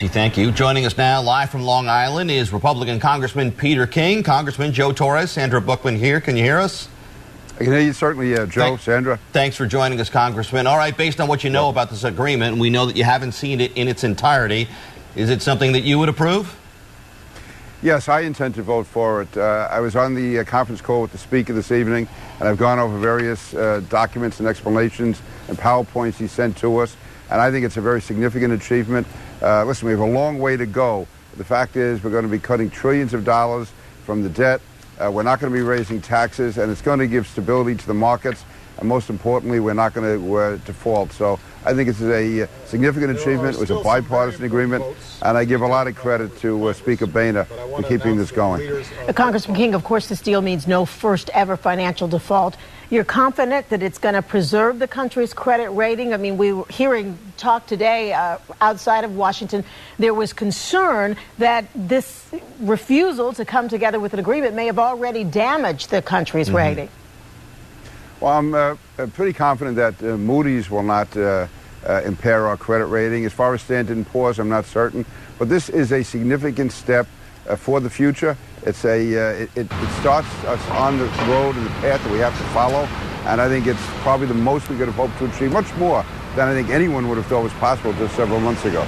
Thank you. Joining us now live from Long Island is Republican Congressman Peter King. Congressman Joe Torres, Sandra Bookman here. Can you hear us? I can hear you certainly, Joe, Sandra. Thanks for joining us, Congressman. All right, based on what you know about this agreement, we know that you haven't seen it in its entirety. Is it something that you would approve? Yes, I intend to vote for it. I was on the conference call with the Speaker this evening, and I've gone over various documents and explanations and PowerPoints he sent to us, and I think it's a very significant achievement. Listen, we have a long way to go. The fact is we're going to be cutting trillions of dollars from the debt. We're not going to be raising taxes, and it's going to give stability to the markets. And most importantly, we're not going to default. So I think it's a significant achievement. It was a bipartisan agreement, and I give a lot of credit to Speaker Boehner for keeping this going. Congressman King, of course, this deal means no first ever financial default. You're confident that it's going to preserve the country's credit rating? I mean, we were hearing talk today outside of Washington. There was concern that this refusal to come together with an agreement may have already damaged the country's rating. Well, I'm pretty confident that Moody's will not impair our credit rating. As far as Standard & Poor's, I'm not certain. But this is a significant step for the future. It starts us on the road and the path that we have to follow. And I think it's probably the most we could have hoped to achieve, much more than I think anyone would have thought was possible just several months ago.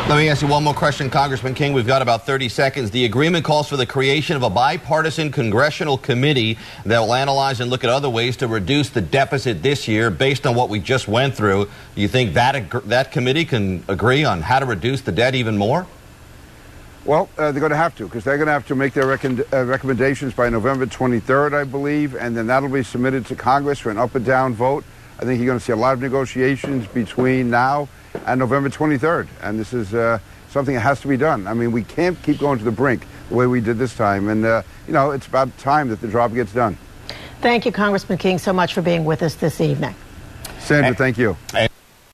Let me ask you one more question, Congressman King. We've got about 30 seconds. The agreement calls for the creation of a bipartisan congressional committee that will analyze and look at other ways to reduce the deficit this year based on what we just went through. Do you think that committee can agree on how to reduce the debt even more? Well, they're going to have to, because they're going to have to make their recommendations by November 23rd, I believe, and then that'll be submitted to Congress for an up or down vote. I think you're going to see a lot of negotiations between now and November 23rd, and this is something that has to be done. I mean, we can't keep going to the brink the way we did this time, and, you know, it's about time that the job gets done. Thank you, Congressman King, so much for being with us this evening. Sandra, thank you.